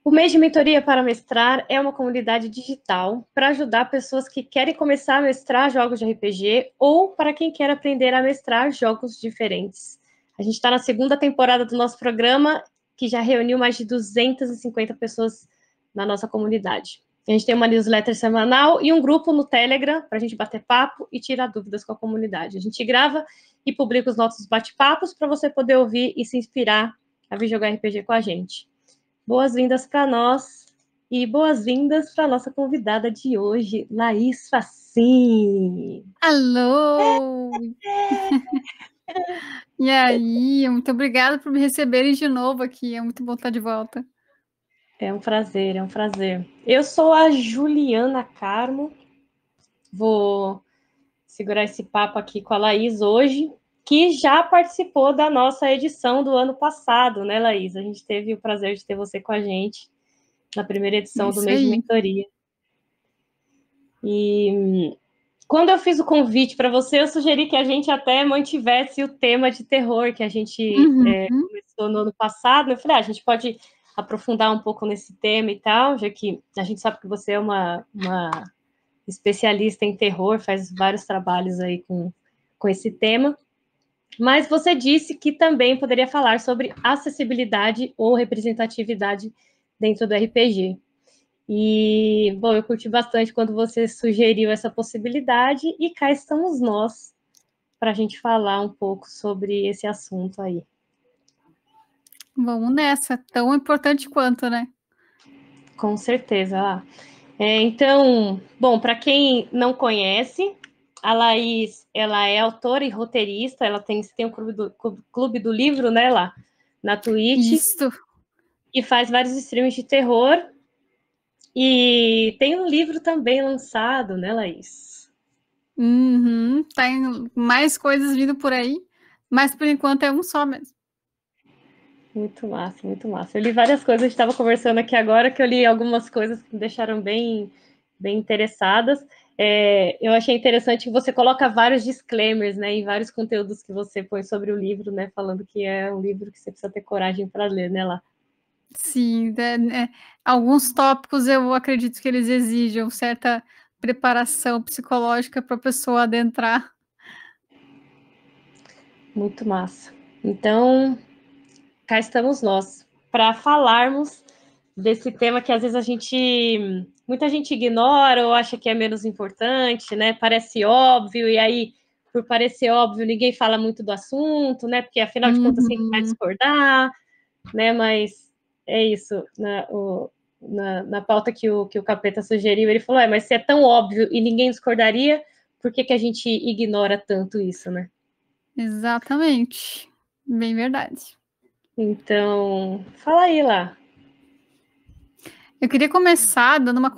O mês de mentoria para mestrar é uma comunidade digital para ajudar pessoas que querem começar a mestrar jogos de RPG ou para quem quer aprender a mestrar jogos diferentes. A gente está na segunda temporada do nosso programa, que já reuniu mais de 250 pessoas na nossa comunidade. A gente tem uma newsletter semanal e um grupo no Telegram para a gente bater papo e tirar dúvidas com a comunidade. A gente grava e publica os nossos bate-papos para você poder ouvir e se inspirar a vir jogar RPG com a gente. Boas-vindas para nós e boas-vindas para a nossa convidada de hoje, Laís Facim. Alô! E aí, muito obrigada por me receberem de novo aqui, é muito bom estar de volta. É um prazer, é um prazer. Eu sou a Juliana Carmo, vou segurar esse papo aqui com a Laís hoje, que já participou da nossa edição do ano passado, né, Laís? A gente teve o prazer de ter você com a gente na primeira edição do Isso mês de aí. mentoria. E quando eu fiz o convite para você, eu sugeri que a gente até mantivesse o tema de terror que a gente Uhum. começou no ano passado. Eu falei, a gente pode aprofundar um pouco nesse tema e tal, já que a gente sabe que você é uma especialista em terror, faz vários trabalhos aí com esse tema. Mas você disse que também poderia falar sobre acessibilidade ou representatividade dentro do RPG. E, bom, eu curti bastante quando você sugeriu essa possibilidade e cá estamos nós para a gente falar um pouco sobre esse assunto aí. Vamos nessa, tão importante quanto, né? Com certeza. Então, bom, para quem não conhece, a Laís, ela é autora e roteirista, ela tem o clube do livro, né, lá na Twitch, Isso. e faz vários streams de terror, e tem um livro também lançado, né, Laís? Uhum. Tem mais coisas vindo por aí, mas por enquanto é um só mesmo. Muito massa, muito massa. Eu li várias coisas, a gente estava conversando aqui agora, que eu li algumas coisas que me deixaram bem interessadas. Eu achei interessante que você coloca vários disclaimers, né, em vários conteúdos que você põe sobre o livro, né, falando que é um livro que você precisa ter coragem para ler, né, lá. Sim, alguns tópicos eu acredito que eles exijam certa preparação psicológica para a pessoa adentrar. Muito massa. Então, cá estamos nós para falarmos desse tema que às vezes muita gente ignora ou acha que é menos importante, né? Parece óbvio e aí por parecer óbvio ninguém fala muito do assunto, né? Porque afinal de contas quem vai Uhum. discordar, né? Mas é isso, na pauta que o Capeta sugeriu, ele falou, mas se é tão óbvio e ninguém discordaria, por que a gente ignora tanto isso, né? Exatamente. Bem verdade. Então, fala aí lá. Eu queria começar dando uma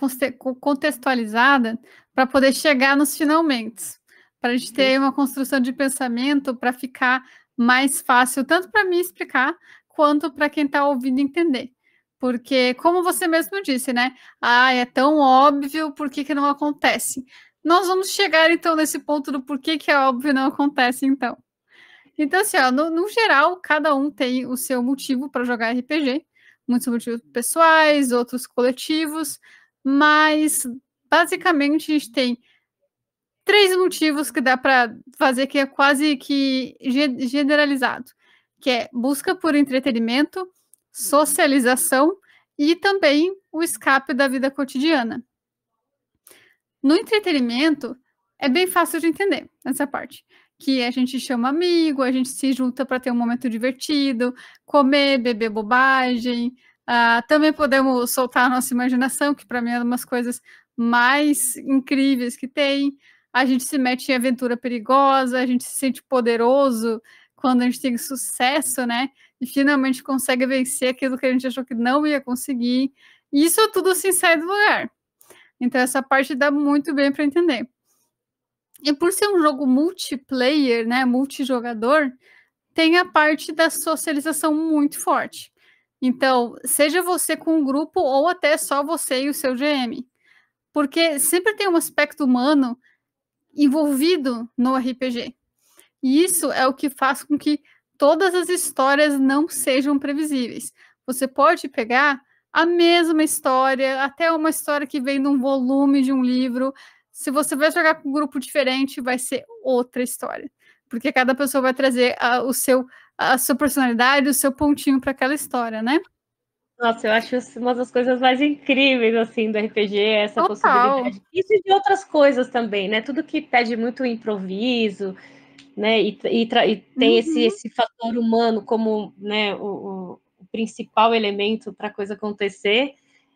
contextualizada para poder chegar nos finalmente, para a gente ter uma construção de pensamento para ficar mais fácil, tanto para mim explicar, quanto para quem está ouvindo entender. Porque, como você mesmo disse, né? Ah, é tão óbvio, por que não acontece? Nós vamos chegar, então, nesse ponto do porquê que é óbvio e não acontece, então. Então, assim, ó, no geral, cada um tem o seu motivo para jogar RPG. Muitos motivos pessoais, outros coletivos, mas basicamente a gente tem três motivos que dá para fazer que é quase que generalizado, que é busca por entretenimento, socialização e também o escape da vida cotidiana. No entretenimento, é bem fácil de entender essa parte. Que a gente chama amigo, a gente se junta para ter um momento divertido, comer, beber bobagem. Também podemos soltar a nossa imaginação, que para mim é uma das coisas mais incríveis que tem. A gente se mete em aventura perigosa, a gente se sente poderoso quando a gente tem sucesso, né? E finalmente consegue vencer aquilo que a gente achou que não ia conseguir. E isso tudo sem sair do lugar. Então, essa parte dá muito bem para entender. E por ser um jogo multiplayer, né, multijogador, tem a parte da socialização muito forte. Então, seja você com um grupo ou até só você e o seu GM. Porque sempre tem um aspecto humano envolvido no RPG. E isso é o que faz com que todas as histórias não sejam previsíveis. Você pode pegar a mesma história, até uma história que vem num volume de um livro. Se você vai jogar com um grupo diferente, vai ser outra história. Porque cada pessoa vai trazer a sua personalidade, o seu pontinho para aquela história, né? Nossa, eu acho uma das coisas mais incríveis, assim, do RPG, essa Total. possibilidade. Isso e de outras coisas também, né? Tudo que pede muito improviso, né? E tem Uhum. esse fator humano como, né, o principal elemento para a coisa acontecer.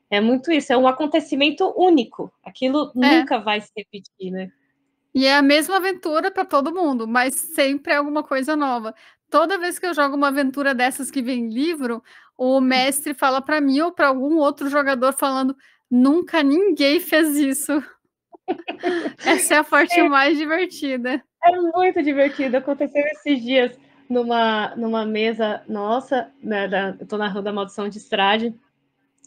É muito isso, é um acontecimento único. Aquilo É. nunca vai se repetir, né? E é a mesma aventura para todo mundo, mas sempre é alguma coisa nova. Toda vez que eu jogo uma aventura dessas que vem livro, o mestre fala para mim ou para algum outro jogador falando: nunca ninguém fez isso. Essa é a parte mais divertida. É muito divertido. Aconteceu esses dias numa mesa nossa, né, eu tô narrando a Maldição de Estrade,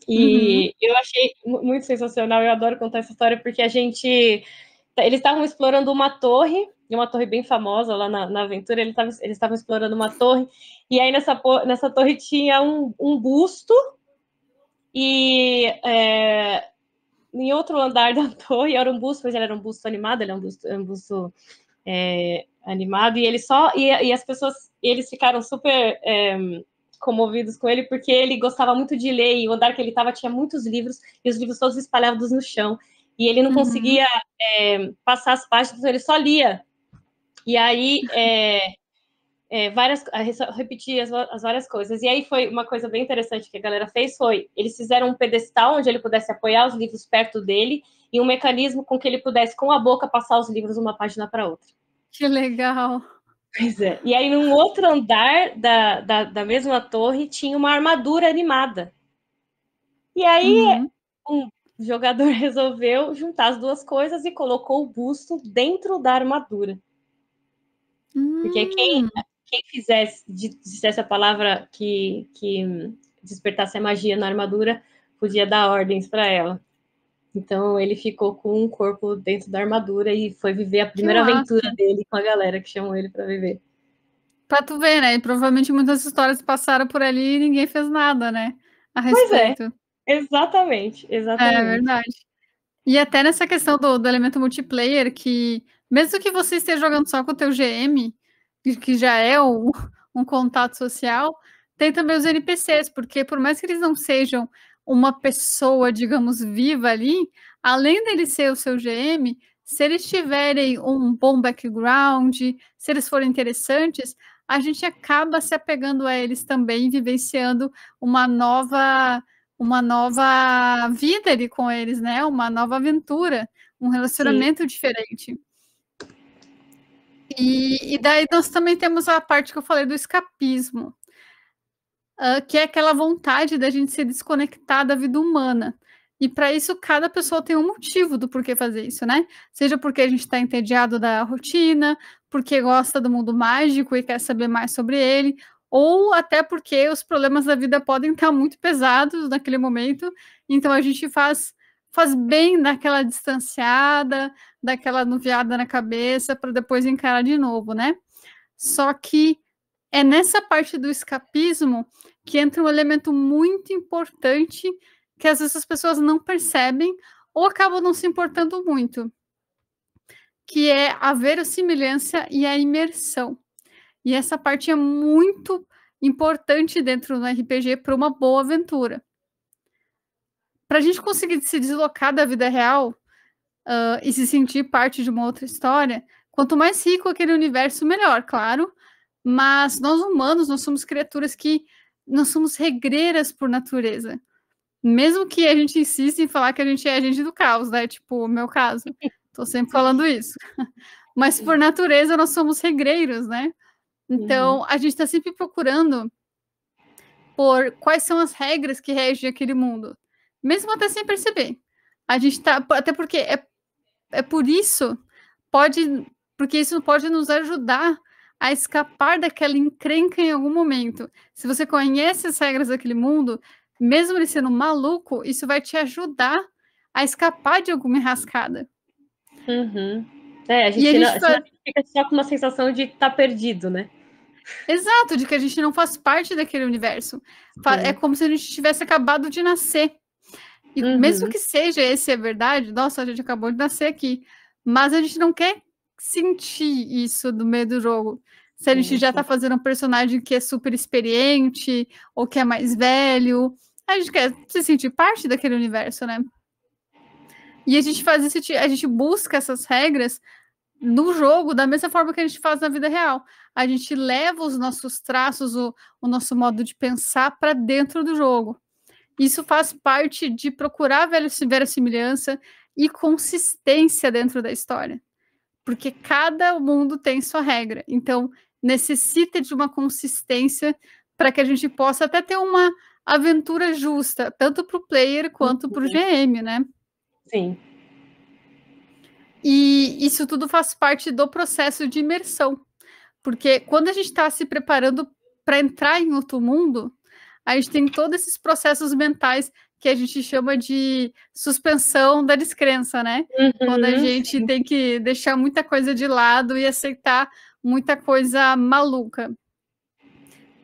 Uhum. e eu achei muito sensacional. Eu adoro contar essa história porque eles estavam explorando uma torre, e uma torre bem famosa lá na aventura. Eles estavam explorando uma torre, e aí nessa torre tinha um busto, e em outro andar da torre era um busto, mas ele era um busto animado, ele é um busto animado, e as pessoas, eles ficaram super comovidos com ele, porque ele gostava muito de ler, e o andar que ele estava tinha muitos livros, e os livros todos espalhados no chão, e ele não Uhum. conseguia passar as páginas, então ele só lia. E aí repetir as várias coisas. E aí foi uma coisa bem interessante que a galera fez, eles fizeram um pedestal onde ele pudesse apoiar os livros perto dele, e um mecanismo com que ele pudesse, com a boca, passar os livros uma página para outra. Que legal. Pois é. E aí, num outro andar da mesma torre, tinha uma armadura animada. E aí, Uhum. um jogador resolveu juntar as duas coisas e colocou o busto dentro da armadura. Porque Hum. quem dissesse a palavra que despertasse a magia na armadura, podia dar ordens para ela. Então, ele ficou com um corpo dentro da armadura e foi viver a Que primeira aventura massa. dele com a galera que chamou ele para viver. Pra tu ver, né? E provavelmente muitas histórias passaram por ali e ninguém fez nada, né? A Pois é, respeito. exatamente, É exatamente. verdade. E até nessa questão do elemento multiplayer, que mesmo que você esteja jogando só com o teu GM, que já é um contato social, tem também os NPCs, porque por mais que eles não sejam uma pessoa, digamos, viva ali, além dele ser o seu GM, se eles tiverem um bom background, se eles forem interessantes, a gente acaba se apegando a eles também, vivenciando uma nova vida ali com eles, né? Uma nova aventura, um Sim, relacionamento diferente. E daí nós também temos a parte que eu falei do escapismo, que é aquela vontade da gente se desconectar da vida humana. E para isso, cada pessoa tem um motivo do porquê fazer isso, né? Seja porque a gente está entediado da rotina, porque gosta do mundo mágico e quer saber mais sobre ele, ou até porque os problemas da vida podem estar muito pesados naquele momento, então a gente faz bem daquela distanciada, daquela nuviada na cabeça, para depois encarar de novo, né? Só que é nessa parte do escapismo que entra um elemento muito importante que às vezes as pessoas não percebem ou acabam não se importando muito, que é a verossimilhança e a imersão. E essa parte é muito importante dentro do RPG para uma boa aventura. Para a gente conseguir se deslocar da vida real e se sentir parte de uma outra história, quanto mais rico aquele universo, melhor, claro. Mas nós humanos, nós somos criaturas que nós somos regreiras por natureza. Mesmo que a gente insista em falar que a gente é agente do caos, né? Tipo, o meu caso. Tô sempre falando isso. Mas por natureza nós somos regreiros, né? uhum. Então, a gente está sempre procurando por quais são as regras que regem aquele mundo. Mesmo até sem perceber. A gente tá. Até porque é por isso, porque isso pode nos ajudar a escapar daquela encrenca em algum momento. Se você conhece as regras daquele mundo, mesmo ele sendo maluco, isso vai te ajudar a escapar de alguma enrascada. Uhum. A E a gente gente senão faz, fica só com uma sensação de estar perdido, né? Exato, de que a gente não faz parte daquele universo. É como se a gente tivesse acabado de nascer. E mesmo que seja esse a verdade, nossa, a gente acabou de nascer aqui. Mas a gente não quer sentir isso no meio do jogo. Se a gente já tá fazendo um personagem que é super experiente, ou que é mais velho, a gente quer se sentir parte daquele universo, né? E a gente faz a gente busca essas regras no jogo da mesma forma que a gente faz na vida real. A gente leva os nossos traços, o nosso modo de pensar para dentro do jogo. Isso faz parte de procurar verossimilhança e consistência dentro da história. Porque cada mundo tem sua regra. Então, necessita de uma consistência para que a gente possa até ter uma aventura justa, tanto para o player quanto para o GM, né? Sim. E isso tudo faz parte do processo de imersão. Porque quando a gente está se preparando para entrar em outro mundo, a gente tem todos esses processos mentais que a gente chama de suspensão da descrença, né? Quando a gente tem que deixar muita coisa de lado e aceitar muita coisa maluca.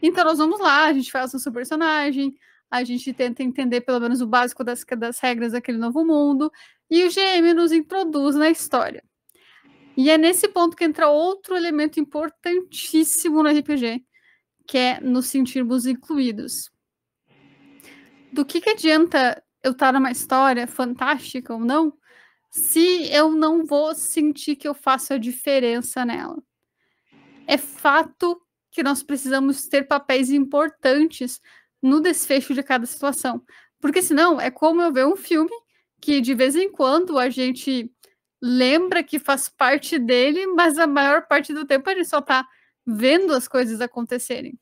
Então, nós vamos lá, a gente faz o nosso personagem, a gente tenta entender pelo menos o básico das regras daquele novo mundo, e o GM nos introduz na história. E é nesse ponto que entra outro elemento importantíssimo no RPG, que é nos sentirmos incluídos. Do que adianta eu estar numa história fantástica ou não, se eu não vou sentir que eu faço a diferença nela? É fato que nós precisamos ter papéis importantes no desfecho de cada situação. Porque senão é como eu ver um filme que de vez em quando a gente lembra que faz parte dele, mas a maior parte do tempo a gente só está vendo as coisas acontecerem.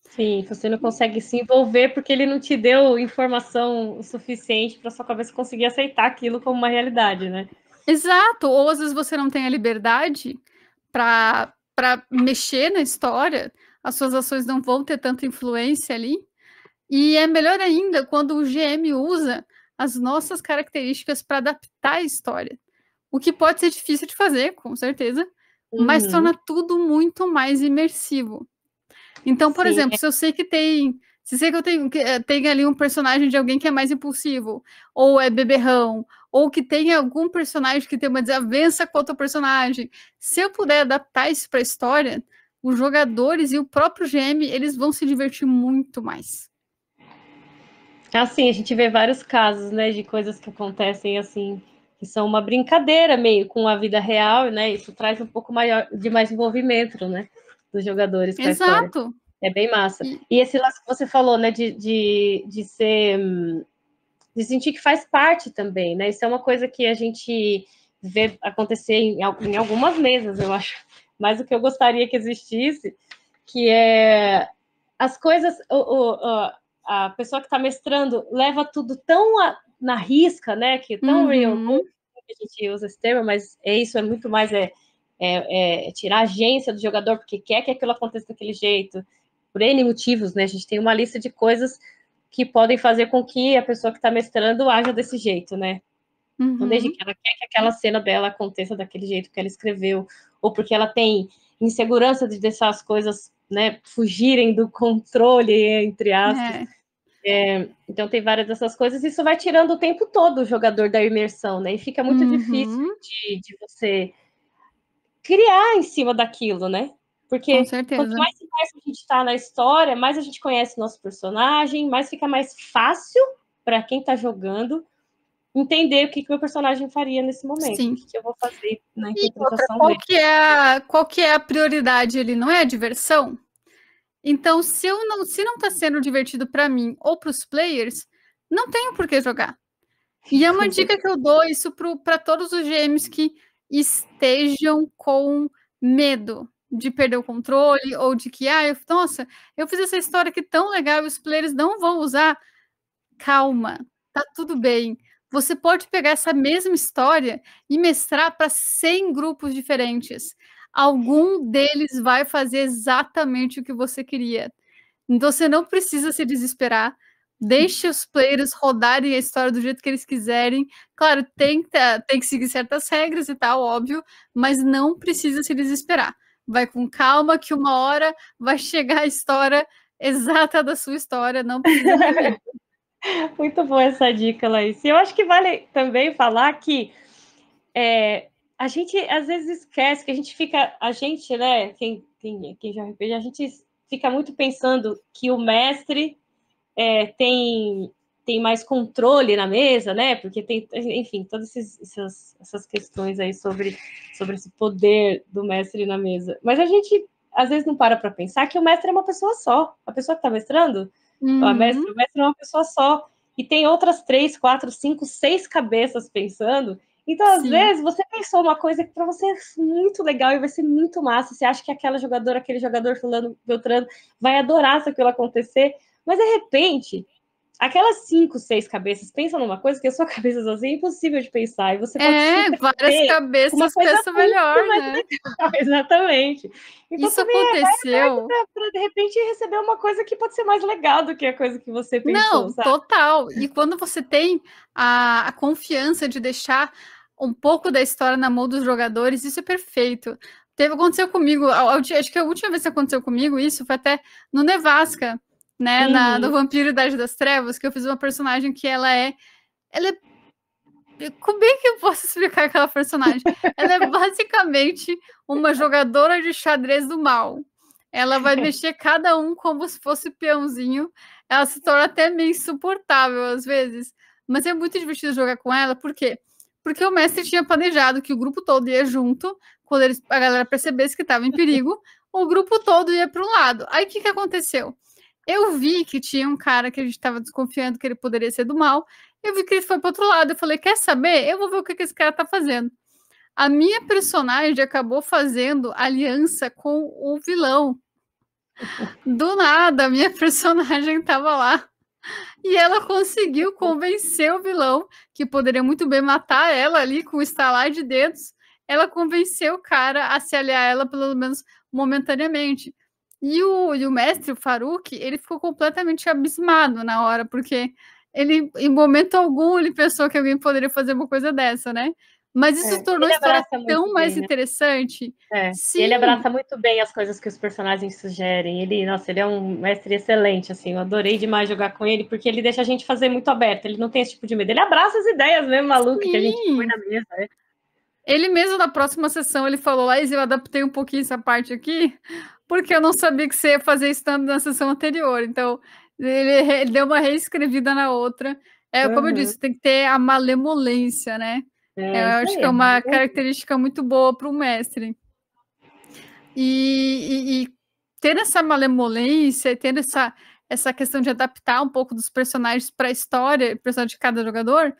Sim, você não consegue se envolver porque ele não te deu informação o suficiente para sua cabeça conseguir aceitar aquilo como uma realidade, né? Exato, ou às vezes você não tem a liberdade para mexer na história, as suas ações não vão ter tanta influência ali, e é melhor ainda quando o GM usa as nossas características para adaptar a história, o que pode ser difícil de fazer, com certeza, mas torna tudo muito mais imersivo. Então, por exemplo, se eu sei que se sei que eu tenho ali um personagem de alguém que é mais impulsivo, ou é beberrão, ou que tem algum personagem que tem uma desavença com outro personagem, se eu puder adaptar isso para a história, os jogadores e o próprio GM, eles vão se divertir muito mais. Assim, a gente vê vários casos, né, de coisas que acontecem assim, que são uma brincadeira meio com a vida real, né? Isso traz um pouco de mais envolvimento, né, dos jogadores com a história. Exato. É bem massa. E esse lance que você falou, né, de sentir que faz parte também, né? Isso é uma coisa que a gente vê acontecer em algumas mesas, eu acho. Mas o que eu gostaria que existisse, que é as coisas, a pessoa que está mestrando leva tudo tão na risca, né? Que tão real, que a gente usa esse termo, mas isso é muito mais tirar a agência do jogador porque quer que aquilo aconteça daquele jeito, por N motivos, né? A gente tem uma lista de coisas que podem fazer com que a pessoa que está mestrando haja desse jeito, né? Então, desde que ela quer que aquela cena dela aconteça daquele jeito que ela escreveu, ou porque ela tem insegurança de deixar as coisas, né, fugirem do controle, entre aspas. Então, tem várias dessas coisas, e isso vai tirando o tempo todo o jogador da imersão, né? E fica muito difícil de você criar em cima daquilo, né? Porque quanto mais imerso a gente está na história, mais a gente conhece o nosso personagem, mais fica mais fácil para quem está jogando entender o que o meu personagem faria nesse momento. Sim. O que eu vou fazer na interpretação dele. Qual que é a prioridade ali? Não é a diversão? Então, se não está sendo divertido para mim ou para os players, não tenho por que jogar. E é uma dica que eu dou isso para todos os GMs que estejam com medo de perder o controle, ou de que, nossa, eu fiz essa história aqui tão legal e os players não vão usar. Calma, tá tudo bem. Você pode pegar essa mesma história e mestrar para 100 grupos diferentes. Algum deles vai fazer exatamente o que você queria. Então, você não precisa se desesperar. Deixe os players rodarem a história do jeito que eles quiserem. Claro, tem que seguir certas regras e tal, óbvio, mas não precisa se desesperar. vai com calma, que uma hora vai chegar a história exata da sua história, não precisa ter medo. Muito boa essa dica, Laís. E eu acho que vale também falar que a gente às vezes esquece que a gente, né, quem já RPG, a gente fica muito pensando que o mestre tem mais controle na mesa, né? Porque tem, enfim, todas essas questões aí sobre esse poder do mestre na mesa. Mas a gente às vezes não para pensar que o mestre é uma pessoa só. A pessoa que está mestrando, o mestre é uma pessoa só. E tem outras 3, 4, 5, 6 cabeças pensando. Então, às vezes, você pensou uma coisa que para você é muito legal e vai ser muito massa. Você acha que aquele jogador fulano, Beltrano, vai adorar se aquilo acontecer. Mas, de repente, aquelas 5, 6 cabeças pensam numa coisa que a sua cabeça sozinha é impossível de pensar. E você pode várias cabeças pensam melhor, né? Legal. Exatamente. Então, isso aconteceu. Para, de repente, receber uma coisa que pode ser mais legal do que a coisa que você pensou. Não, sabe? Total. E quando você tem a confiança de deixar um pouco da história na mão dos jogadores, isso é perfeito. Aconteceu comigo, acho que a última vez que aconteceu comigo isso foi até no Nevasca, né, no Vampiro Idade das Trevas, que eu fiz uma personagem que ela é... Como é que eu posso explicar aquela personagem? Ela é basicamente uma jogadora de xadrez do mal. Ela vai mexer cada um como se fosse peãozinho. Ela se torna até meio insuportável às vezes. Mas é muito divertido jogar com ela. Por quê? Porque o mestre tinha planejado que o grupo todo ia junto. Quando a galera percebesse que estava em perigo, o grupo todo ia para um lado. Aí o que aconteceu? Eu vi que tinha um cara que a gente estava desconfiando que ele poderia ser do mal. Eu vi que ele foi para outro lado. Eu falei, quer saber? Eu vou ver o que esse cara tá fazendo. A minha personagem acabou fazendo aliança com o vilão. Do nada, a minha personagem estava lá. E ela conseguiu convencer o vilão, que poderia muito bem matar ela ali com o estalar de dedos. Ela convenceu o cara a se aliar a ela, pelo menos momentaneamente. E o mestre, o Farouk, ele ficou completamente abismado na hora, porque ele, em momento algum, ele pensou que alguém poderia fazer uma coisa dessa, né? Mas isso tornou a história tão mais interessante. Sim. Ele abraça muito bem as coisas que os personagens sugerem. Ele é um mestre excelente, assim. Eu adorei demais jogar com ele, porque ele deixa a gente fazer muito aberto. Ele não tem esse tipo de medo. Ele abraça as ideias mesmo malucas que a gente põe na mesa, né? Ele mesmo, na próxima sessão, ele falou, Laís, eu adaptei um pouquinho essa parte aqui, porque eu não sabia que você ia fazer isso na sessão anterior. Então, ele deu uma reescrevida na outra. Como eu disse, tem que ter a malemolência, né? Eu acho que é uma característica muito boa para o mestre. E ter essa malemolência, ter essa questão de adaptar um pouco dos personagens para a história, personagem de cada jogador,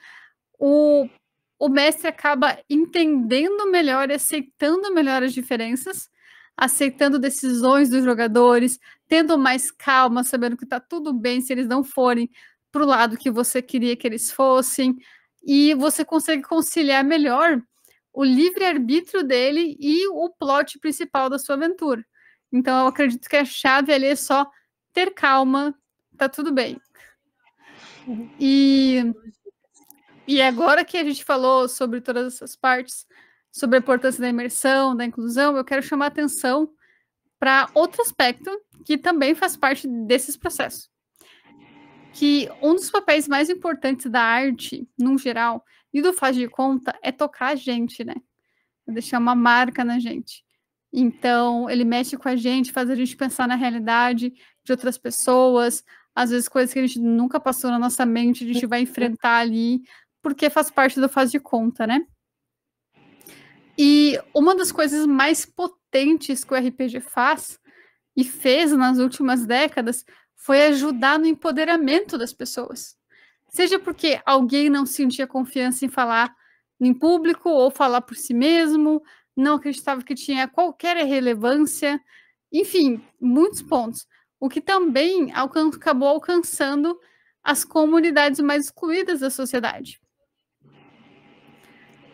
o mestre acaba entendendo melhor e aceitando melhor as diferenças, aceitando decisões dos jogadores, tendo mais calma, sabendo que está tudo bem se eles não forem para o lado que você queria que eles fossem, e você consegue conciliar melhor o livre-arbítrio dele e o plot principal da sua aventura. Então, eu acredito que a chave ali é só ter calma, tá tudo bem. E agora que a gente falou sobre todas essas partes, sobre a importância da imersão, da inclusão, eu quero chamar a atenção para outro aspecto que também faz parte desses processos. Que um dos papéis mais importantes da arte, no geral, e do faz de conta, é tocar a gente, né? É deixar uma marca na gente. Então, ele mexe com a gente, faz a gente pensar na realidade de outras pessoas, às vezes coisas que a gente nunca passou na nossa mente, a gente vai enfrentar ali, porque faz parte do faz de conta, né? E uma das coisas mais potentes que o RPG faz, e fez nas últimas décadas, foi ajudar no empoderamento das pessoas. Seja porque alguém não sentia confiança em falar em público ou falar por si mesmo, não acreditava que tinha qualquer relevância, enfim, muitos pontos. O que também acabou alcançando as comunidades mais excluídas da sociedade.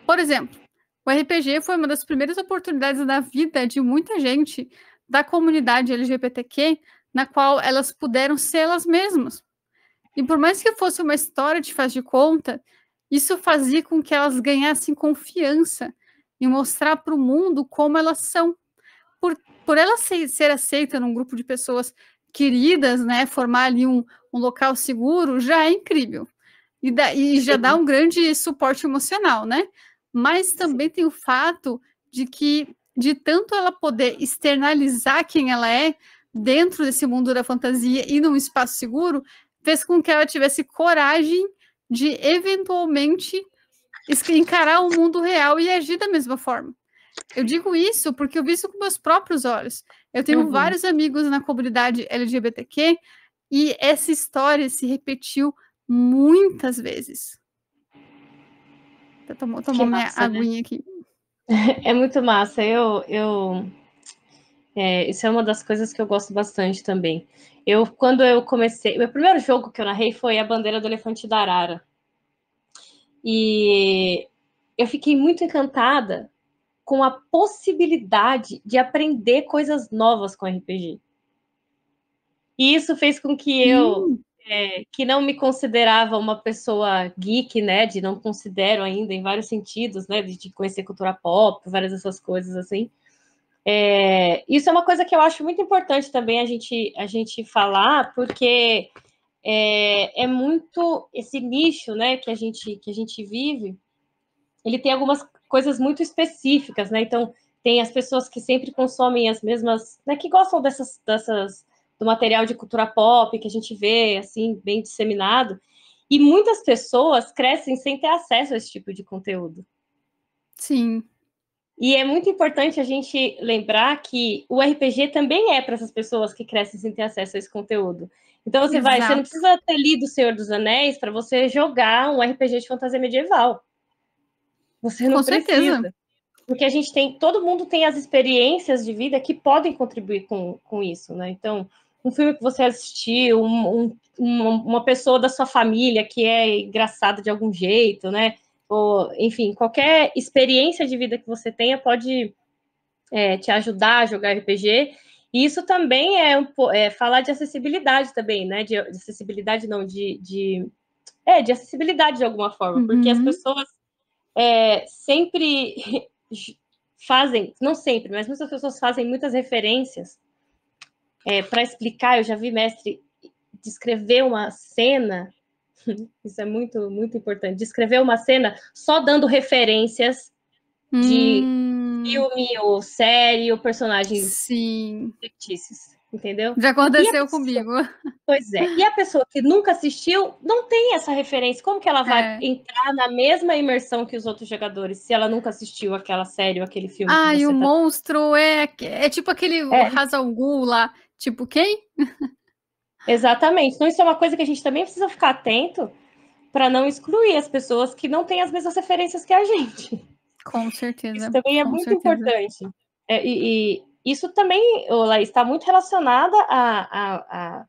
Por exemplo, o RPG foi uma das primeiras oportunidades da vida de muita gente da comunidade LGBTQ, na qual elas puderam ser elas mesmas. E por mais que fosse uma história de faz de conta, isso fazia com que elas ganhassem confiança e mostrar para o mundo como elas são. Por por ela ser aceita num grupo de pessoas queridas, né, formar ali um local seguro, já é incrível. E já dá um grande suporte emocional, né? Mas também tem o fato de que, de tanto ela poder externalizar quem ela é dentro desse mundo da fantasia e num espaço seguro, fez com que ela tivesse coragem de, eventualmente, encarar o mundo real e agir da mesma forma. Eu digo isso porque eu vi isso com meus próprios olhos. Eu tenho vários amigos na comunidade LGBTQ e essa história se repetiu muitas vezes. Tomou minha massa, aguinha, né? Aqui. É muito massa. Isso é uma das coisas que eu gosto bastante também. Quando eu comecei... Meu primeiro jogo que eu narrei foi A Bandeira do Elefante da Arara. E eu fiquei muito encantada com a possibilidade de aprender coisas novas com RPG. E isso fez com que eu, que não me considerava uma pessoa geek, né, de não considero ainda em vários sentidos, né, de conhecer cultura pop, várias dessas coisas assim. Isso é uma coisa que eu acho muito importante também a gente falar, porque é muito esse nicho, né, que a gente vive, ele tem algumas coisas muito específicas, né? Então, tem as pessoas que sempre consomem as mesmas, né, que gostam dessas do material de cultura pop que a gente vê, assim, bem disseminado, e muitas pessoas crescem sem ter acesso a esse tipo de conteúdo. Sim. E é muito importante a gente lembrar que o RPG também é para essas pessoas que crescem sem ter acesso a esse conteúdo. Então você não precisa ter lido O Senhor dos Anéis para você jogar um RPG de fantasia medieval. Você não precisa. Porque a gente todo mundo tem as experiências de vida que podem contribuir com isso, né? Então, um filme que você assistiu, uma pessoa da sua família que é engraçada de algum jeito, né? Ou, enfim, qualquer experiência de vida que você tenha pode te ajudar a jogar RPG. E isso também é falar de acessibilidade também, né? De acessibilidade não, de acessibilidade de alguma forma, porque as pessoas sempre fazem, não sempre, mas muitas pessoas fazem muitas referências para explicar. Eu já vi mestre descrever uma cena, isso é muito, muito importante, descrever uma cena só dando referências de filme ou série ou personagens fictícios, entendeu? Já aconteceu comigo. Pois é. E a pessoa que nunca assistiu não tem essa referência. Como que ela vai entrar na mesma imersão que os outros jogadores se ela nunca assistiu aquela série ou aquele filme que você e o monstro é tipo aquele Ra's al Ghul lá. Tipo, quem? Exatamente. Então, isso é uma coisa que a gente também precisa ficar atento para não excluir as pessoas que não têm as mesmas referências que a gente. Com certeza. Isso também é muito importante. E isso também, Laís, está muito relacionada a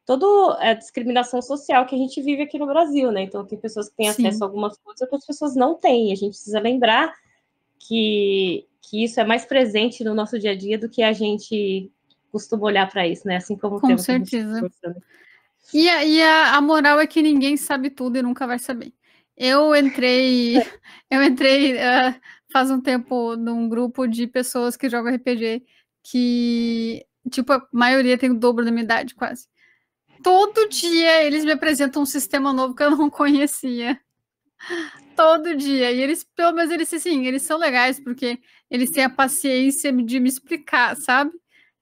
toda a discriminação social que a gente vive aqui no Brasil, né? Então, tem pessoas que têm acesso a algumas coisas, outras pessoas não têm. A gente precisa lembrar que isso é mais presente no nosso dia a dia do que a gente costuma olhar para isso, né? Assim como o tema que a gente está conversando. E a moral é que ninguém sabe tudo e nunca vai saber. Eu entrei faz um tempo num grupo de pessoas que jogam RPG que, tipo, a maioria tem o dobro da minha idade, quase. Todo dia eles me apresentam um sistema novo que eu não conhecia. Todo dia. E eles, pelo menos, eles são legais, porque eles têm a paciência de me explicar, sabe?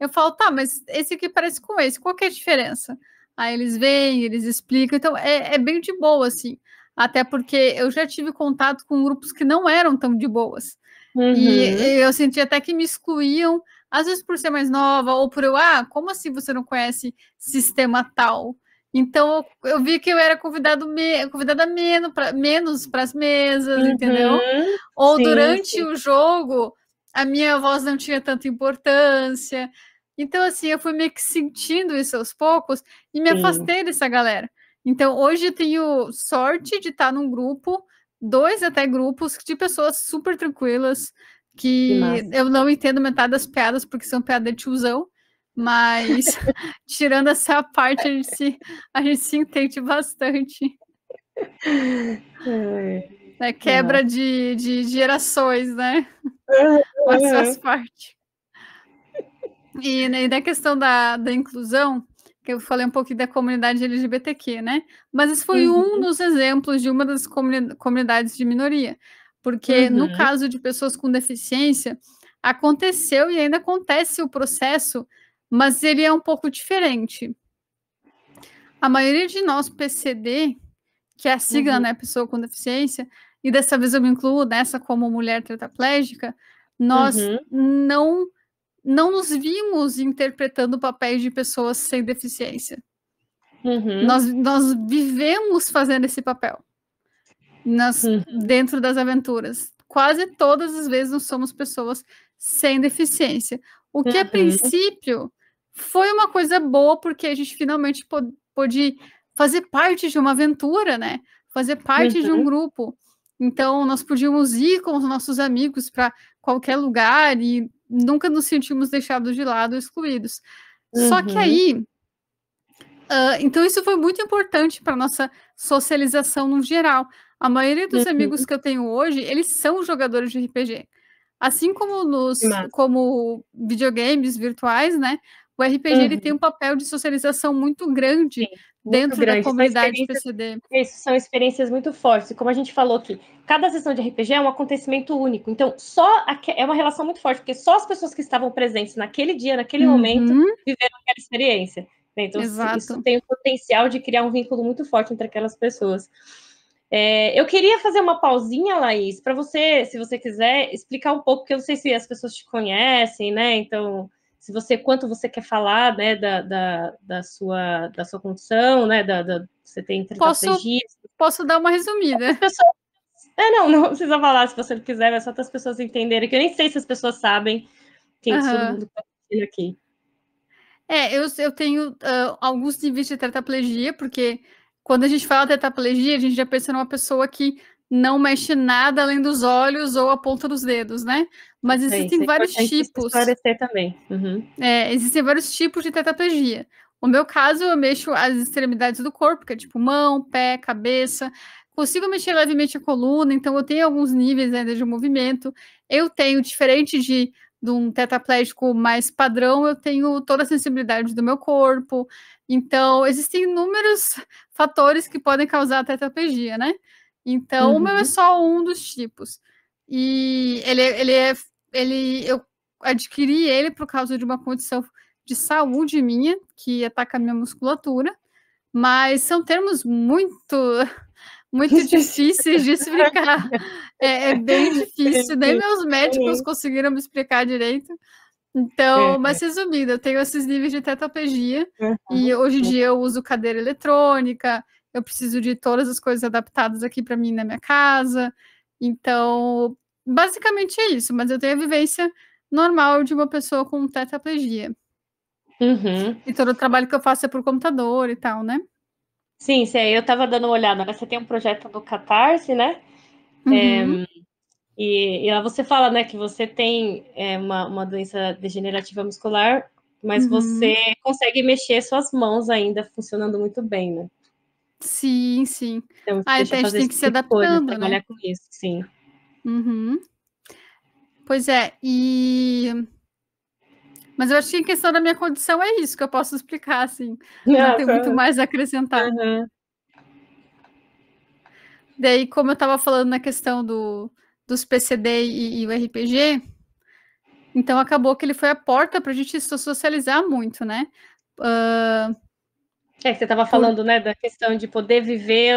Eu falo, tá, mas esse aqui parece com esse, qual que é a diferença? Aí eles vêm, eles explicam, então é bem de boa, assim. Até porque eu já tive contato com grupos que não eram tão de boas. E eu senti até que me excluíam, às vezes por ser mais nova, ou por como assim você não conhece sistema tal? Então eu vi que eu era convidada menos para as mesas, entendeu? Ou durante o jogo a minha voz não tinha tanta importância. Então, assim, eu fui meio que sentindo isso aos poucos e me afastei dessa galera. Então, hoje eu tenho sorte de estar num grupo, 2 até grupos de pessoas super tranquilas, que eu não entendo metade das piadas, porque são piadas de tiozão, mas tirando essa parte, a gente se entende bastante. Quebra de gerações, né? Mas faz parte. E na questão da inclusão, que eu falei um pouquinho da comunidade LGBTQ, né? Mas esse foi um dos exemplos de uma das comunidades de minoria. Porque no caso de pessoas com deficiência, aconteceu e ainda acontece o processo, mas ele é um pouco diferente. A maioria de nós PCD, que é a sigla, né, pessoa com deficiência, e dessa vez eu me incluo nessa como mulher tetraplégica, nós não nos vimos interpretando papéis de pessoas sem deficiência. Nós vivemos fazendo esse papel dentro das aventuras. Quase todas as vezes nós somos pessoas sem deficiência. O que, a princípio, foi uma coisa boa, porque a gente finalmente pôde fazer parte de uma aventura, né? Fazer parte de um grupo. Então, nós podíamos ir com os nossos amigos para qualquer lugar e nunca nos sentimos deixados de lado, excluídos. Só que aí... então, isso foi muito importante para nossa socialização no geral. A maioria dos amigos que eu tenho hoje, eles são jogadores de RPG. Assim como como videogames virtuais, né? O RPG ele tem um papel de socialização muito grande dentro da comunidade PCD. Isso, são experiências muito fortes. E como a gente falou aqui, cada sessão de RPG é um acontecimento único. Então, é uma relação muito forte, porque só as pessoas que estavam presentes naquele dia, naquele momento, viveram aquela experiência. Então, isso tem o potencial de criar um vínculo muito forte entre aquelas pessoas. Eu queria fazer uma pausinha, Laís, para você, se você quiser, explicar um pouco, porque eu não sei se as pessoas te conhecem, né? Então, quanto você quer falar, né, da sua condição, né? Você tem tetraplegia. Posso dar uma resumida. Não precisa falar se você não quiser, mas só para as pessoas entenderem, que eu nem sei se as pessoas sabem quem todo mundo está assistindo aqui. Eu tenho alguns níveis de tetraplegia, porque quando a gente fala tetraplegia, a gente já pensa numa pessoa que não mexe nada além dos olhos ou a ponta dos dedos, né? Mas existem vários tipos. Esclarecer também. Existem vários tipos de tetraplegia. No meu caso, eu mexo as extremidades do corpo, que é tipo mão, pé, cabeça. Consigo mexer levemente a coluna, então eu tenho alguns níveis ainda de movimento. Eu tenho, diferente de um tetraplégico mais padrão, eu tenho toda a sensibilidade do meu corpo. Então, existem inúmeros fatores que podem causar tetraplegia, né? Então, o meu é só um dos tipos. E eu adquiri ele por causa de uma condição de saúde minha, que ataca a minha musculatura, mas são termos muito difíceis de explicar. É bem difícil, nem meus médicos conseguiram me explicar direito. Então, mas resumindo, eu tenho esses níveis de tetraplegia e hoje em dia eu uso cadeira eletrônica, eu preciso de todas as coisas adaptadas aqui para mim na minha casa. Então, basicamente é isso, mas eu tenho a vivência normal de uma pessoa com tetraplegia. E todo o trabalho que eu faço é por computador e tal, né? Sim, eu estava dando uma olhada, né? Você tem um projeto do Catarse, né? E lá você fala, né, que você tem uma doença degenerativa muscular, mas você consegue mexer suas mãos ainda funcionando muito bem, né? Sim, sim. Então, a gente tem que se adaptando, né? Trabalhar com isso, sim. Pois é, mas eu acho que em questão da minha condição é isso que eu posso explicar, assim. Não tem muito mais a acrescentar. Daí, como eu estava falando na questão dos PCD e o RPG, então acabou que ele foi a porta para a gente socializar muito, né? Você estava falando, né, da questão de poder viver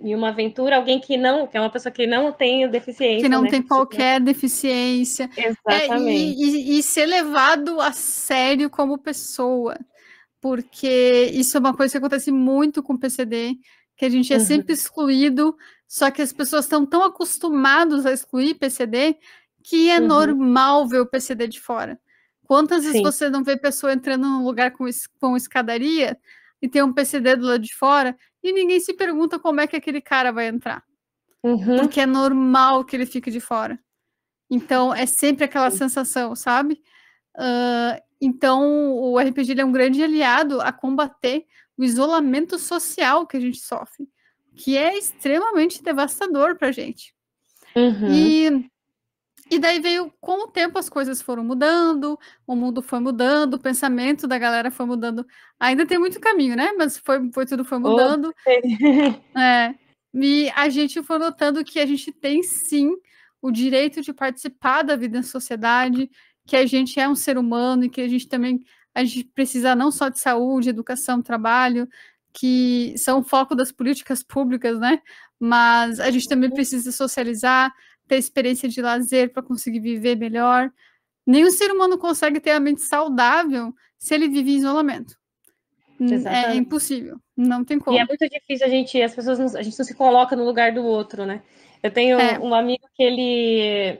em uma aventura, alguém que é uma pessoa que não tem deficiência. Que não tem qualquer deficiência. Exatamente. E ser levado a sério como pessoa. Porque isso é uma coisa que acontece muito com o PCD, que a gente é sempre excluído, só que as pessoas estão tão acostumadas a excluir PCD que é normal ver o PCD de fora. Quantas vezes você não vê pessoa entrando num lugar com escadaria e tem um PCD do lado de fora e ninguém se pergunta como é que aquele cara vai entrar? Porque é normal que ele fique de fora. Então, é sempre aquela sensação, sabe? Então, o RPG é um grande aliado a combater o isolamento social que a gente sofre, que é extremamente devastador para a gente. E daí veio, com o tempo, as coisas foram mudando, o mundo foi mudando, o pensamento da galera foi mudando. Ainda tem muito caminho, né? Mas tudo foi Oh, mudando. E a gente foi notando que a gente tem, sim, o direito de participar da vida em sociedade, que a gente é um ser humano e que a gente precisa não só de saúde, educação, trabalho, que são o foco das políticas públicas, né? Mas a gente também precisa socializar, ter experiência de lazer para conseguir viver melhor. Nenhum ser humano consegue ter a mente saudável se ele vive em isolamento. É impossível, não tem como. E é muito difícil a gente não se coloca no lugar do outro, né? Eu tenho um amigo que ele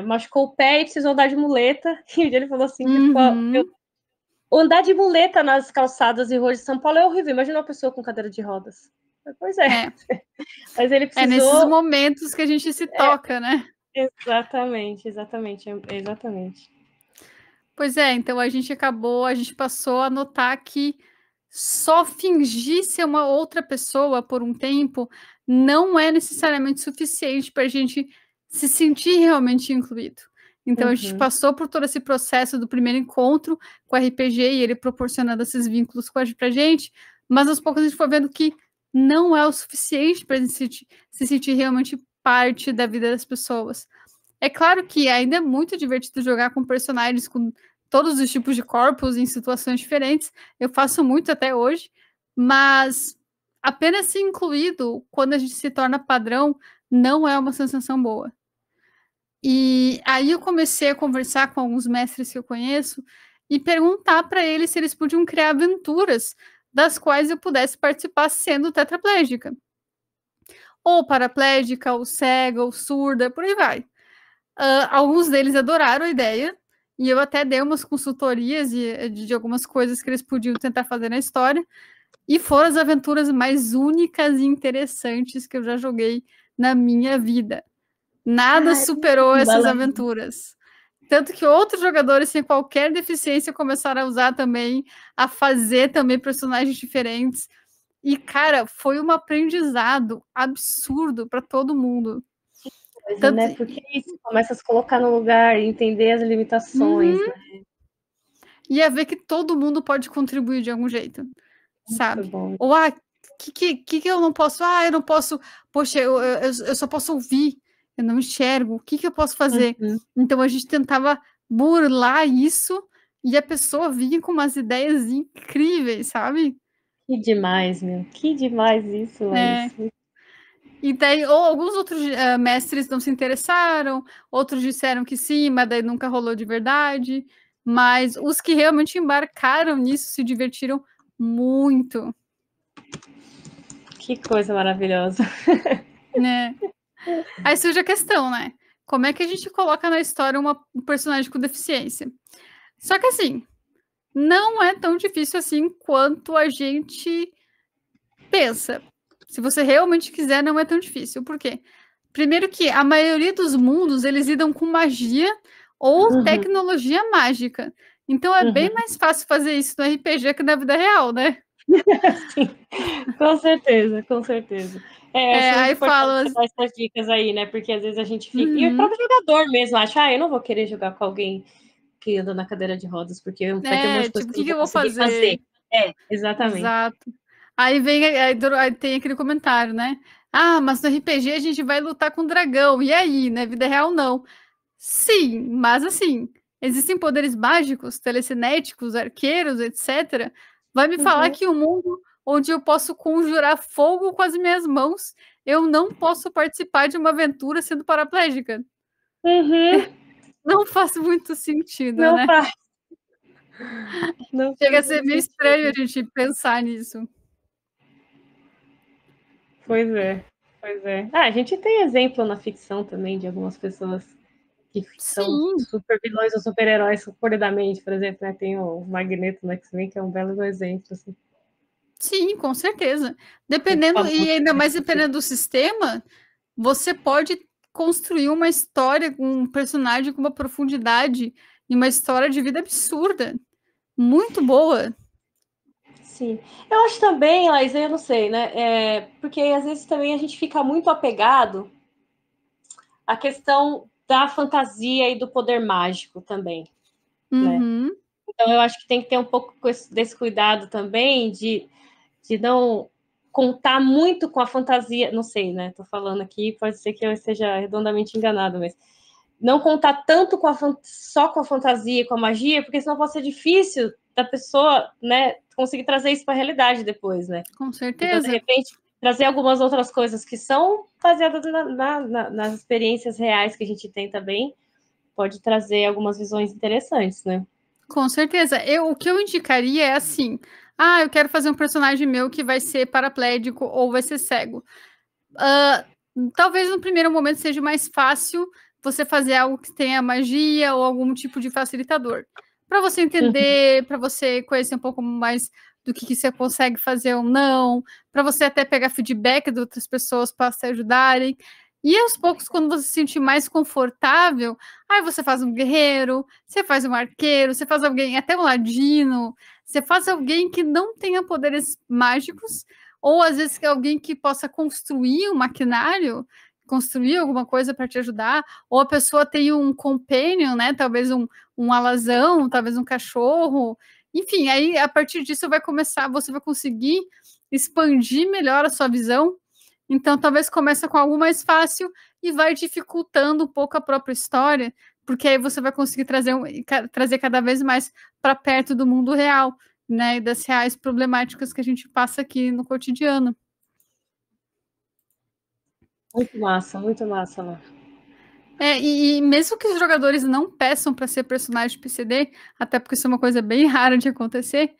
machucou o pé e precisou andar de muleta, e ele falou assim, andar de muleta nas calçadas e ruas de São Paulo é horrível, imagina uma pessoa com cadeira de rodas. Pois é. Mas ele precisou... É nesses momentos que a gente se toca, né? Exatamente. Pois é, então a gente passou a notar que só fingir ser uma outra pessoa por um tempo não é necessariamente suficiente para a gente se sentir realmente incluído. Então a gente passou por todo esse processo do primeiro encontro com o RPG e ele proporcionando esses vínculos para a gente, mas aos poucos a gente foi vendo que não é o suficiente para a gente se sentir realmente parte da vida das pessoas. É claro que ainda é muito divertido jogar com personagens com todos os tipos de corpos em situações diferentes. Eu faço muito até hoje, mas apenas ser incluído quando a gente se torna padrão não é uma sensação boa. E aí eu comecei a conversar com alguns mestres que eu conheço e perguntar para eles se eles podiam criar aventuras das quais eu pudesse participar sendo tetraplégica. Ou paraplégica, ou cega, ou surda, por aí vai. Alguns deles adoraram a ideia, e eu até dei umas consultorias de algumas coisas que eles podiam tentar fazer na história, e foram as aventuras mais únicas e interessantes que eu já joguei na minha vida. Nada superou essas aventuras. Tanto que outros jogadores sem qualquer deficiência começaram a usar também, a fazer também personagens diferentes. E, cara, foi um aprendizado absurdo para todo mundo. Tanto... né? Porque isso começa a se colocar no lugar e entender as limitações, né? E a ver que todo mundo pode contribuir de algum jeito, sabe? Ou, que eu não posso? Eu não posso, poxa, eu só posso ouvir, eu não enxergo, o que eu posso fazer? Então a gente tentava burlar isso e a pessoa vinha com umas ideias incríveis, sabe? Que demais, meu, que demais isso, Laís. E daí, ou alguns outros mestres não se interessaram, outros disseram que sim, mas daí nunca rolou de verdade. Mas os que realmente embarcaram nisso se divertiram muito. Que coisa maravilhosa. Né? Aí surge a questão, né? Como é que a gente coloca na história um personagem com deficiência? Só que assim, não é tão difícil assim quanto a gente pensa. Se você realmente quiser, não é tão difícil. Por quê? Primeiro que a maioria dos mundos, eles lidam com magia ou tecnologia mágica. Então é bem mais fácil fazer isso no RPG que na vida real, né? Sim, com certeza, com certeza. Aí fala essas dicas aí, né? Porque às vezes a gente fica... E o próprio jogador mesmo acha, eu não vou querer jogar com alguém que anda na cadeira de rodas, porque vai ter um monte de coisa que eu eu vou fazer? Exatamente. Exato. Aí tem aquele comentário, né? Mas no RPG a gente vai lutar com o dragão. E aí, na vida real, não. Sim, mas assim, existem poderes mágicos, telecinéticos, arqueiros, etc. Vai me falar que o mundo onde eu posso conjurar fogo com as minhas mãos, eu não posso participar de uma aventura sendo paraplégica? Não faz muito sentido, não né? Faz. Chega a ser meio estranho a gente pensar nisso. Pois é. A gente tem exemplo na ficção também de algumas pessoas que são super vilões ou super-heróis corredamente, por exemplo, né? Tem o Magneto no X-Men, que é um belo exemplo, assim. Sim, com certeza. Dependendo, e ainda mais dependendo do sistema, você pode construir uma história com um personagem com uma profundidade e uma história de vida absurda. Muito boa. Sim. Eu acho também, Laís, eu não sei, né? Porque às vezes também a gente fica muito apegado à questão da fantasia e do poder mágico também, né? Uhum. Então, eu acho que tem que ter um pouco desse cuidado também de não contar muito com a fantasia, não sei, né? Tô falando aqui, pode ser que eu esteja redondamente enganado, mas não contar tanto só com a fantasia e com a magia, porque senão pode ser difícil da pessoa, né, conseguir trazer isso para a realidade depois, né? Com certeza. Então, de repente, trazer algumas outras coisas que são baseadas nas experiências reais que a gente tem também, pode trazer algumas visões interessantes, né? Com certeza. O que eu indicaria é assim: eu quero fazer um personagem meu que vai ser paraplégico ou vai ser cego. Talvez no primeiro momento seja mais fácil você fazer algo que tenha magia ou algum tipo de facilitador. Para você entender, para você conhecer um pouco mais do que você consegue fazer ou não, para você até pegar feedback de outras pessoas para te ajudarem. E aos poucos, quando você se sentir mais confortável, aí você faz um guerreiro, você faz um arqueiro, você faz alguém, até um ladino, você faz alguém que não tenha poderes mágicos, ou às vezes que alguém que possa construir um maquinário, construir alguma coisa para te ajudar, ou a pessoa tem um companion, né? Talvez um alazão, talvez um cachorro. Enfim, aí a partir disso você vai conseguir expandir melhor a sua visão. Então, talvez comece com algo mais fácil e vai dificultando um pouco a própria história, porque aí você vai conseguir trazer cada vez mais para perto do mundo real, né, e das reais problemáticas que a gente passa aqui no cotidiano. Muito massa, Lá. E mesmo que os jogadores não peçam para ser personagem de PCD, até porque isso é uma coisa bem rara de acontecer,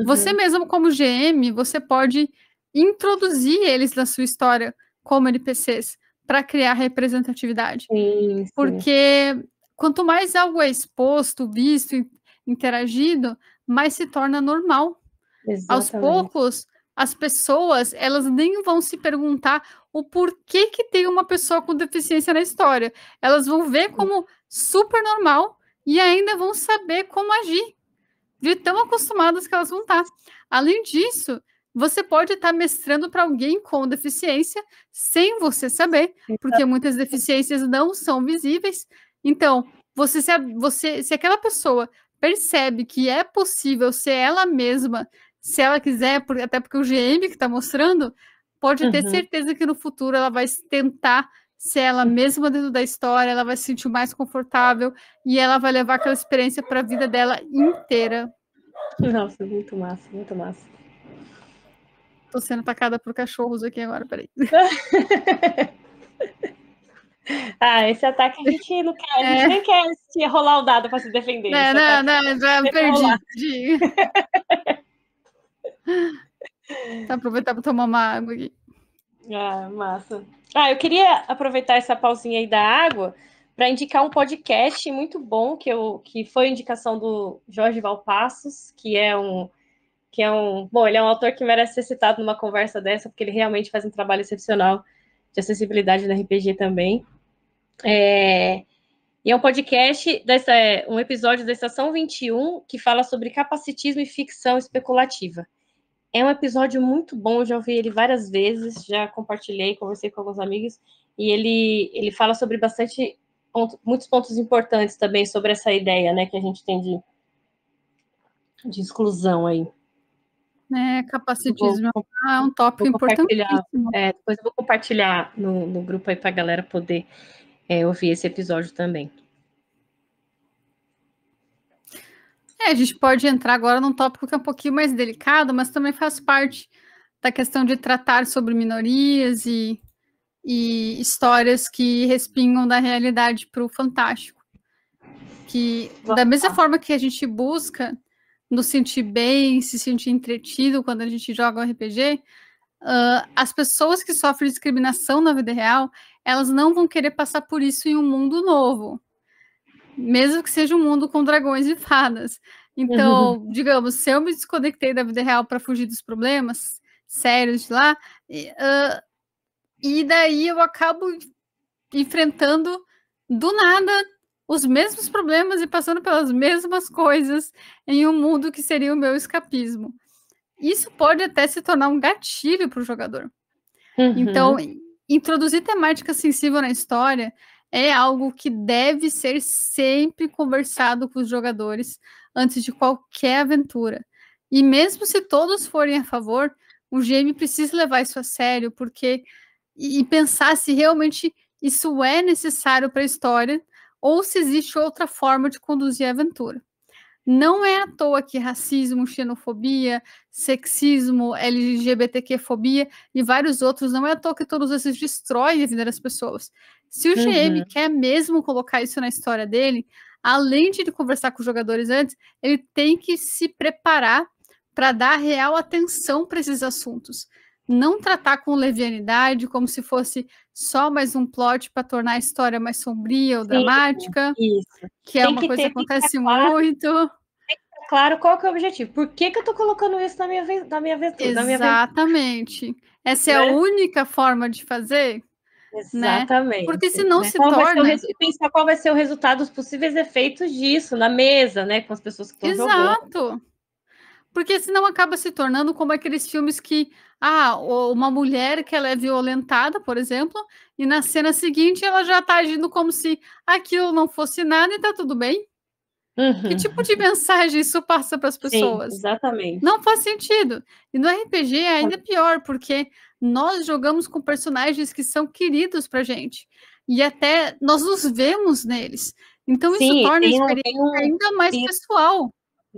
você mesmo como GM, você pode introduzir eles na sua história como NPCs para criar representatividade. Sim. Porque quanto mais algo é exposto, visto, interagido, mais se torna normal. Exatamente. Aos poucos, as pessoas, elas nem vão se perguntar o porquê que tem uma pessoa com deficiência na história. Elas vão ver como super normal e ainda vão saber como agir, de tão acostumadas que elas vão estar. Além disso, você pode estar mestrando para alguém com deficiência sem você saber, porque muitas deficiências não são visíveis. Então, se aquela pessoa percebe que é possível ser ela mesma, se ela quiser, até porque o GM que está mostrando, pode ter certeza que no futuro ela vai tentar ser ela mesma dentro da história, ela vai se sentir mais confortável e ela vai levar aquela experiência para a vida dela inteira. Nossa, muito massa, muito massa. Tô sendo atacada por cachorros aqui agora, peraí. Esse ataque a gente não quer, a gente nem quer rolar o dado para se defender. Não, já perdi. Tá, aproveitar para tomar uma água aqui. Massa. Eu queria aproveitar essa pausinha aí da água para indicar um podcast muito bom que foi indicação do Jorge Valpassos, que é um bom, ele é um autor que merece ser citado numa conversa dessa, porque ele realmente faz um trabalho excepcional de acessibilidade no RPG também. E é um podcast, um episódio da Estação 21, que fala sobre capacitismo e ficção especulativa. É um episódio muito bom, eu já ouvi ele várias vezes, já compartilhei, conversei com alguns amigos, e ele fala sobre muitos pontos importantes também sobre essa ideia, né, que a gente tem de exclusão aí. Capacitismo é um tópico importantíssimo. Depois eu vou compartilhar no grupo aí para a galera poder ouvir esse episódio também. A gente pode entrar agora num tópico que é um pouquinho mais delicado, mas também faz parte da questão de tratar sobre minorias e histórias que respingam da realidade para o fantástico. Que, da mesma forma que a gente busca nos sentir bem, se sentir entretido quando a gente joga um RPG, as pessoas que sofrem discriminação na vida real, elas não vão querer passar por isso em um mundo novo. Mesmo que seja um mundo com dragões e fadas. Então, digamos, se eu me desconectei da vida real para fugir dos problemas sérios de lá, e daí eu acabo enfrentando do nada os mesmos problemas e passando pelas mesmas coisas em um mundo que seria o meu escapismo. Isso pode até se tornar um gatilho para o jogador. Então, introduzir temática sensível na história é algo que deve ser sempre conversado com os jogadores antes de qualquer aventura. E mesmo se todos forem a favor, o GM precisa levar isso a sério, porque e pensar se realmente isso é necessário para a história ou se existe outra forma de conduzir a aventura. Não é à toa que racismo, xenofobia, sexismo, LGBTQ-fobia e vários outros, não é à toa que todos esses destroem a vida das pessoas. Se o GM quer mesmo colocar isso na história dele, além de ele conversar com os jogadores antes, ele tem que se preparar para dar real atenção para esses assuntos. Não tratar com levianidade, como se fosse só mais um plot para tornar a história mais sombria ou dramática, isso. que é uma coisa que acontece muito. Claro qual que é o objetivo. Por que eu tô colocando isso na minha aventura? Exatamente. Essa é a única forma de fazer, exatamente. Né? Porque senão se torna... Pensar qual vai ser o resultado, os possíveis efeitos disso na mesa, né? Com as pessoas que estão jogando. Exato. Porque senão acaba se tornando como aqueles filmes que... uma mulher que ela é violentada, por exemplo, e na cena seguinte ela já tá agindo como se aquilo não fosse nada e tá tudo bem. Que tipo de mensagem isso passa para as pessoas? Sim, exatamente. Não faz sentido. E no RPG é ainda pior, porque nós jogamos com personagens que são queridos pra gente. E até nós nos vemos neles. Então isso torna a experiência ainda mais pessoal.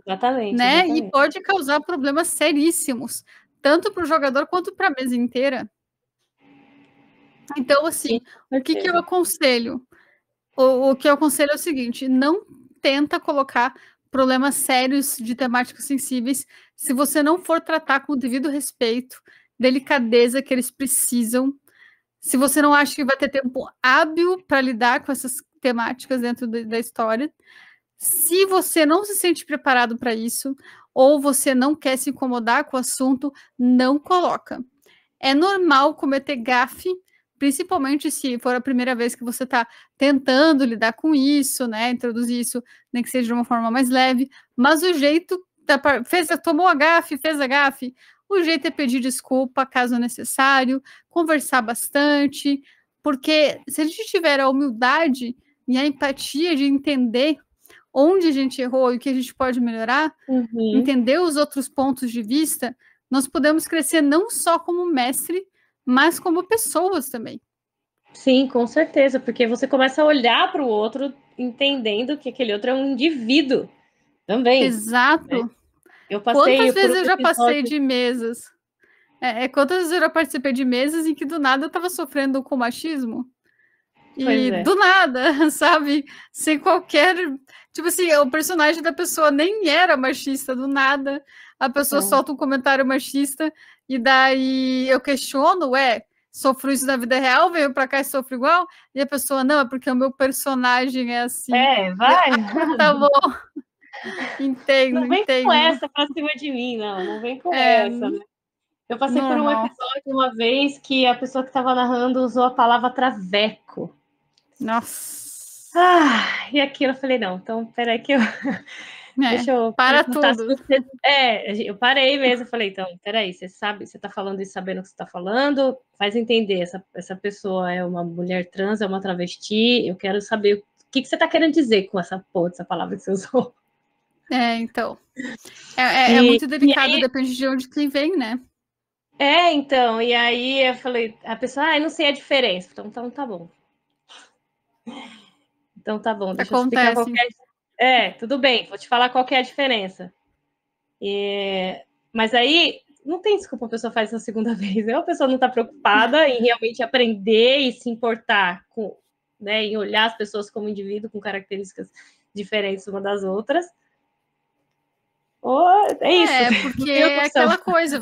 Exatamente, né? Exatamente. E pode causar problemas seríssimos, tanto para o jogador quanto para a mesa inteira. Então, assim, o que eu aconselho? O que eu aconselho é o seguinte: não tenta colocar problemas sérios de temáticas sensíveis se você não for tratar com o devido respeito, delicadeza que eles precisam. Se você não acha que vai ter tempo hábil para lidar com essas temáticas dentro da história. Se você não se sente preparado para isso, ou você não quer se incomodar com o assunto, não coloca. É normal cometer gafe, principalmente se for a primeira vez que você está tentando lidar com isso, né? Introduzir isso, nem que seja de uma forma mais leve, mas o jeito tomou a gafe, fez a gafe, o jeito é pedir desculpa caso necessário, conversar bastante, porque se a gente tiver a humildade e a empatia de entender onde a gente errou e o que a gente pode melhorar, entender os outros pontos de vista, nós podemos crescer não só como mestre, mas como pessoas também. Sim, com certeza, porque você começa a olhar para o outro, entendendo que aquele outro é um indivíduo também. Exato. Né? Quantas vezes eu já passei de mesas? Quantas vezes eu já participei de mesas em que do nada eu estava sofrendo com machismo? E do nada, sabe? Sem qualquer... Tipo assim, o personagem da pessoa nem era machista, do nada. A pessoa solta um comentário machista e daí eu questiono, sofro isso na vida real, venho pra cá e sofro igual? E a pessoa, não, é porque o meu personagem é assim. Vai. Tá bom. Entendo, não vem com essa pra cima de mim, não vem com essa, né? Eu passei por um episódio uma vez que a pessoa que estava narrando usou a palavra traveco. Nossa. E aquilo eu falei, não, então peraí que eu... Deixa eu para tudo. Eu parei mesmo, falei, então, peraí, você sabe, você tá falando isso sabendo o que você tá falando, faz entender, essa pessoa é uma mulher trans, é uma travesti, eu quero saber o que você tá querendo dizer com essa palavra que você usou. Então. É muito delicado, depende de onde quem vem, né? Então, e aí eu falei, a pessoa, eu não sei a diferença. Então tá bom. Então tá bom, deixa eu explicar qual é. Tudo bem, vou te falar qual que é a diferença. Mas aí, não tem desculpa a pessoa faz isso a segunda vez. A pessoa não está preocupada em realmente aprender e se importar com, né, em olhar as pessoas como indivíduo com características diferentes uma das outras. É isso. Porque é aquela coisa,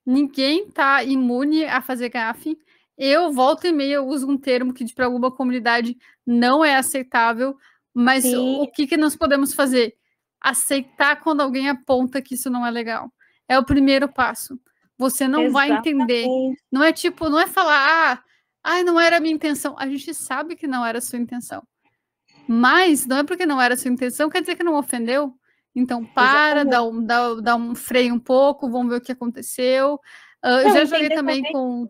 ninguém está imune a fazer gafe. Eu, volta e meia, uso um termo que para alguma comunidade não é aceitável, mas o que nós podemos fazer? Aceitar quando alguém aponta que isso não é legal. É o primeiro passo. Você não vai entender. Não é não é falar, não era a minha intenção. A gente sabe que não era a sua intenção. Mas não é porque não era a sua intenção, quer dizer que não ofendeu. Então, dá um freio um pouco, vamos ver o que aconteceu. Eu já joguei também com...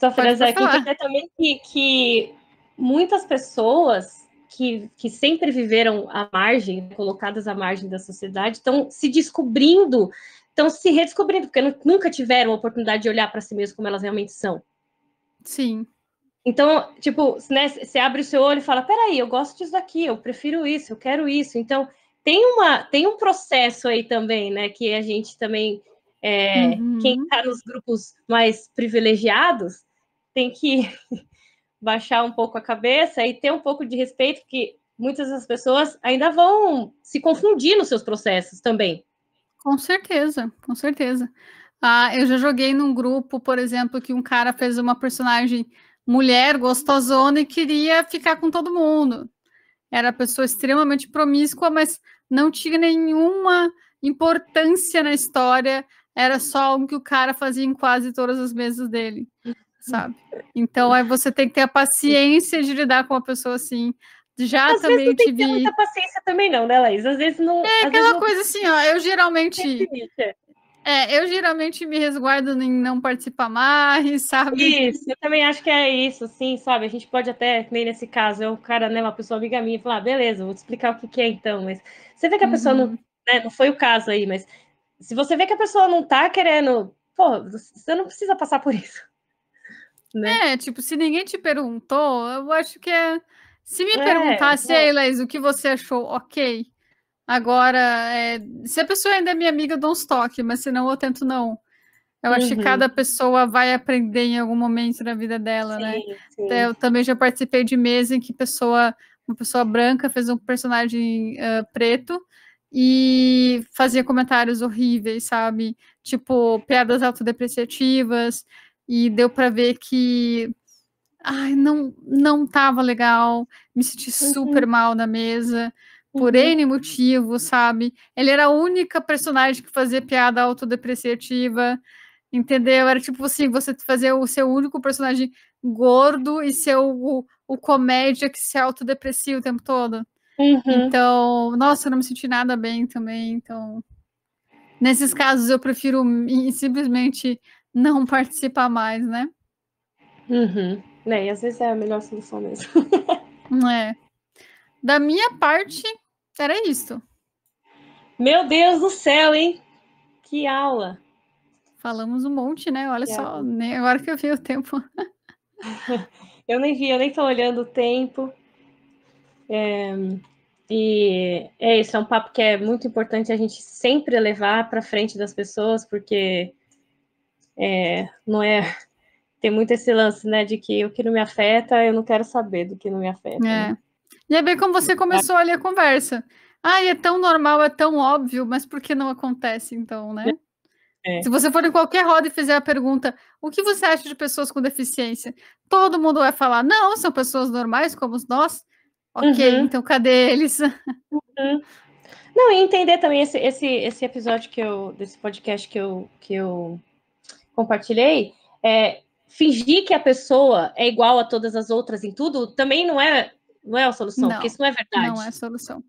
Só Pode frasear aqui, falar. que é também que muitas pessoas que sempre viveram à margem, colocadas à margem da sociedade, estão se descobrindo, estão se redescobrindo, porque nunca tiveram a oportunidade de olhar para si mesmo como elas realmente são. Sim. Então, tipo, né, você abre o seu olho e fala, peraí, eu gosto disso daqui, eu prefiro isso, eu quero isso. Então, tem um processo aí também, né, que a gente também, quem Uhum. está nos grupos mais privilegiados, tem que baixar um pouco a cabeça e ter um pouco de respeito, porque muitas das pessoas ainda vão se confundir nos seus processos também. Com certeza, com certeza. Ah, eu já joguei num grupo, por exemplo, que um cara fez uma personagem mulher gostosona e queria ficar com todo mundo. Era pessoa extremamente promíscua, mas não tinha nenhuma importância na história. Era só algo que o cara fazia em quase todas as mesas dele, sabe? Então, aí você tem que ter a paciência de lidar com uma pessoa assim. Já Às vezes não também tem que ter muita tive paciência também não, né, Laís? Às vezes aquela não coisa assim, ó, eu tem geralmente limite. eu geralmente me resguardo em não participar mais, sabe? Isso, eu também acho que é isso, sim, sabe? A gente pode até, nem nesse caso, é um cara, né, uma pessoa amiga minha, falar, beleza, vou te explicar o que que é então, mas você vê que a pessoa não, Uhum. né, não foi o caso aí, mas se você vê que a pessoa não tá querendo, pô, você não precisa passar por isso, né? Tipo, se ninguém te perguntou, eu acho que é. Se me perguntasse, Não. ei, Laís, o que você achou? Ok. Agora, se a pessoa ainda é minha amiga, eu dou uns toques, mas senão eu tento não. Eu acho que Uhum. cada pessoa vai aprender em algum momento da vida dela, né? Sim, sim. Eu também já participei de mesa em que uma pessoa branca fez um personagem preto e fazia comentários horríveis, sabe? Tipo, piadas autodepreciativas, e deu para ver que ai, não tava legal, me senti super Uhum. mal na mesa, por Uhum. N motivos, sabe? Ele era a única personagem que fazia piada autodepreciativa, entendeu? Era tipo assim, você fazer o seu único personagem gordo e ser o comédia que se autodeprecia o tempo todo. Uhum. Então, nossa, eu não me senti nada bem também, então... Nesses casos, eu prefiro simplesmente não participar mais, né? Uhum. Né, e às vezes é a melhor solução mesmo. É. Da minha parte, era isso. Meu Deus do céu, hein? Que aula. Falamos um monte, né? Olha Que só, aula. nem agora que eu vi o tempo. Eu nem vi, eu nem tô olhando o tempo. E é isso, é um papo que é muito importante a gente sempre levar para frente das pessoas, porque não é. Tem muito esse lance, né, de que o que não me afeta, eu não quero saber do que não me afeta, né? É. E é bem como você começou ali a conversa. Ai, é tão normal, é tão óbvio, mas por que não acontece então, né? Se É. você for em qualquer roda e fizer a pergunta, o que você acha de pessoas com deficiência? Todo mundo vai falar, não, são pessoas normais como nós. Ok, Uhum, então cadê eles? uhum. Não, e entender também esse episódio desse podcast que eu compartilhei, fingir que a pessoa é igual a todas as outras em tudo, também não é a solução, porque Não, isso não é não é verdade. a solução.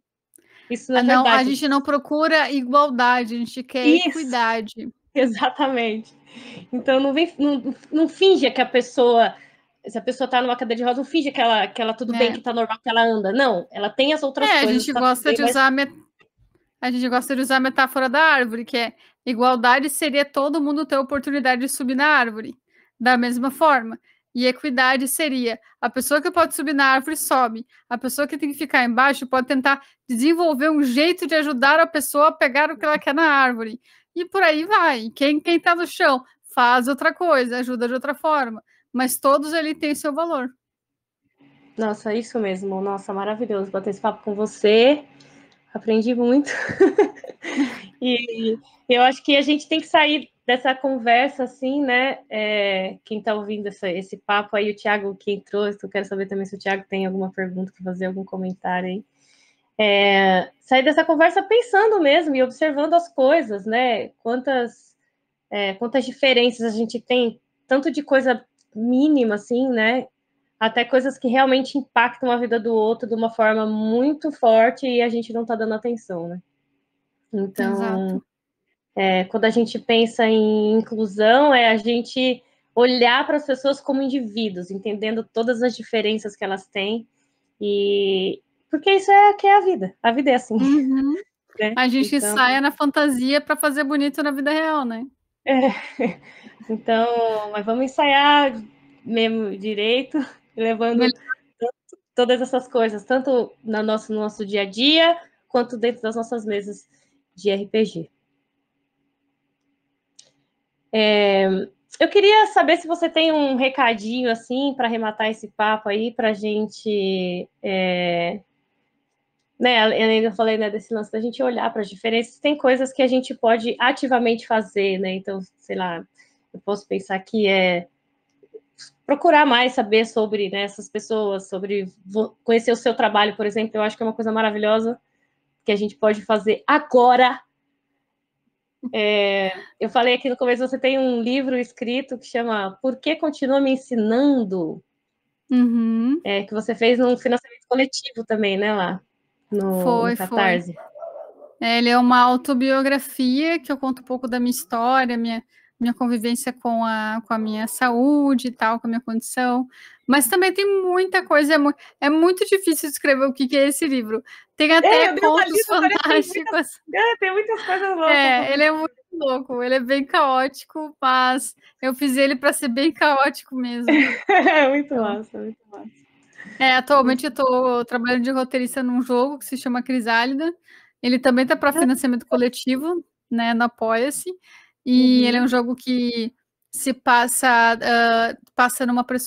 Isso não é Não, a verdade. gente não procura igualdade, a gente quer Isso, equidade. exatamente. Então não finja que a pessoa, se a pessoa está numa cadeira de rodas, não finja que ela tudo bem, É. que está normal, que ela anda. Não, ela tem as outras A coisas, gente está tudo gosta bem, de mas usar a gente gosta de usar a metáfora da árvore, que é igualdade seria todo mundo ter a oportunidade de subir na árvore, da mesma forma. E equidade seria a pessoa que pode subir na árvore sobe, a pessoa que tem que ficar embaixo pode tentar desenvolver um jeito de ajudar a pessoa a pegar o que ela quer na árvore. E por aí vai. Quem está no chão faz outra coisa, ajuda de outra forma. Mas todos ali têm seu valor. nossa, isso mesmo. Nossa, maravilhoso bater esse papo com você. Aprendi muito. E eu acho que a gente tem que sair dessa conversa, assim, né? Quem está ouvindo esse papo aí, o Thiago que entrou, eu quero saber também se o Thiago tem alguma pergunta para fazer, algum comentário aí. Sair dessa conversa pensando mesmo e observando as coisas, né? Quantas diferenças a gente tem, tanto de coisa mínima, assim, né? Até coisas que realmente impactam a vida do outro de uma forma muito forte e a gente não está dando atenção, né? Então, Exato. quando a gente pensa em inclusão, a gente olhar para as pessoas como indivíduos, entendendo todas as diferenças que elas têm, e porque isso é que é a vida. A vida é assim, Uhum. né? A gente Então, ensaia na fantasia para fazer bonito na vida real, né? então, mas vamos ensaiar mesmo direito, levando todas essas coisas, tanto no nosso dia a dia, quanto dentro das nossas mesas de RPG. Eu queria saber se você tem um recadinho assim para arrematar esse papo aí para a gente, né? Eu ainda falei, né, desse lance da gente olhar para as diferenças. Tem coisas que a gente pode ativamente fazer, né? Então, sei lá, eu posso pensar que é procurar mais saber sobre, né, essas pessoas, sobre conhecer o seu trabalho, por exemplo. Eu acho que é uma coisa maravilhosa que a gente pode fazer agora. Eu falei aqui no começo, você tem um livro escrito que chama Por que Continua Me Ensinando? Uhum. Que você fez num financiamento coletivo também, né, lá no Foi. Catarse. Ele é uma autobiografia que eu conto um pouco da minha história, minha convivência com a minha saúde e tal, com a minha condição. Mas também tem muita coisa, é muito difícil descrever o que é esse livro. Tem até Eu dei uma contos lista, fantásticos. tem muitas coisas loucas. Ele é muito louco, ele é bem caótico, mas eu fiz ele para ser bem caótico mesmo. Muito Então, massa, muito massa. atualmente eu estou trabalhando de roteirista num jogo que se chama Crisálida. Ele também está para financiamento coletivo, né, no Apoia-se. E ele é um jogo que se passa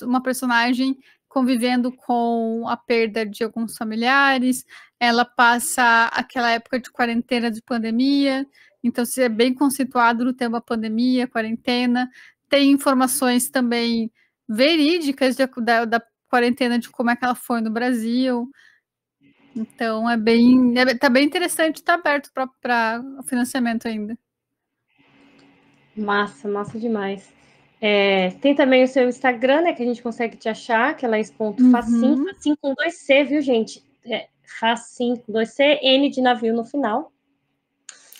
uma personagem convivendo com a perda de alguns familiares. Ela passa aquela época de quarentena, de pandemia. Então, se é bem conceituado no tema pandemia, quarentena. Tem informações também verídicas da quarentena, de como é que ela foi no Brasil. Então, tá bem interessante, está aberto para financiamento ainda. Massa, massa demais. Tem também o seu Instagram, né, que a gente consegue te achar, que é laís.facim, Uhum. facim com 2C, viu, gente? Facim com 2C, N de navio no final.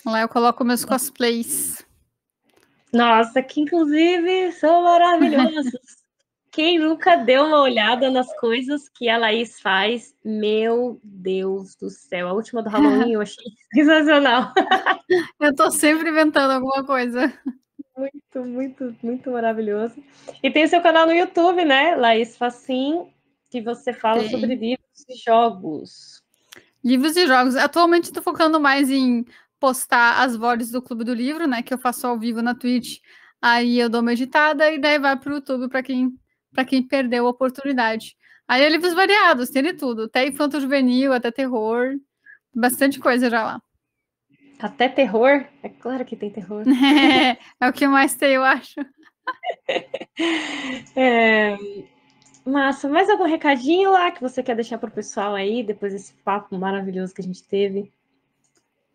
Lá eu coloco meus cosplays. Nossa, que inclusive são maravilhosos. Quem nunca deu uma olhada nas coisas que a Laís faz? Meu Deus do céu. A última do Halloween eu achei sensacional. Eu tô sempre inventando alguma coisa. Muito, muito, muito maravilhoso. E tem o seu canal no YouTube, né? Laís Facim, que você fala sobre Tem. livros e jogos. Livros e jogos. Atualmente estou focando mais em postar as VODs do Clube do Livro, né? Que eu faço ao vivo na Twitch. Aí eu dou uma editada e daí vai pro YouTube para quem perdeu a oportunidade. Aí é livros variados, tem de tudo. Até infanto-juvenil, até terror. Bastante coisa já lá. Até terror? É claro que tem terror. É o que mais tem, eu acho. Massa, mais algum recadinho lá que você quer deixar para o pessoal aí, depois desse papo maravilhoso que a gente teve?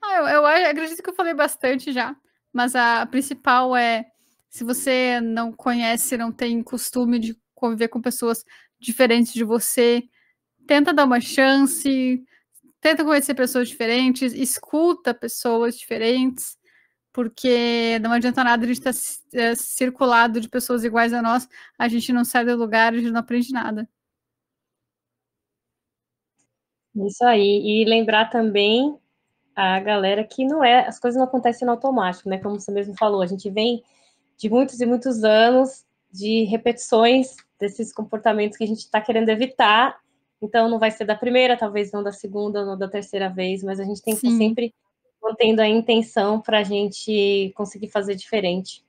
Eu acredito que eu falei bastante já, mas a principal é, se você não conhece, não tem costume de conviver com pessoas diferentes de você, tenta dar uma chance, tenta conhecer pessoas diferentes, escuta pessoas diferentes, porque não adianta nada a gente estar circulado de pessoas iguais a nós, a gente não sai do lugar, a gente não aprende nada. Isso aí. E lembrar também a galera que não é, as coisas não acontecem no automático, né? Como você mesmo falou, a gente vem de muitos e muitos anos de repetições desses comportamentos que a gente está querendo evitar. Então, não vai ser da primeira, talvez não da segunda, não da terceira vez, mas a gente tem que estar Sim. sempre mantendo a intenção para a gente conseguir fazer diferente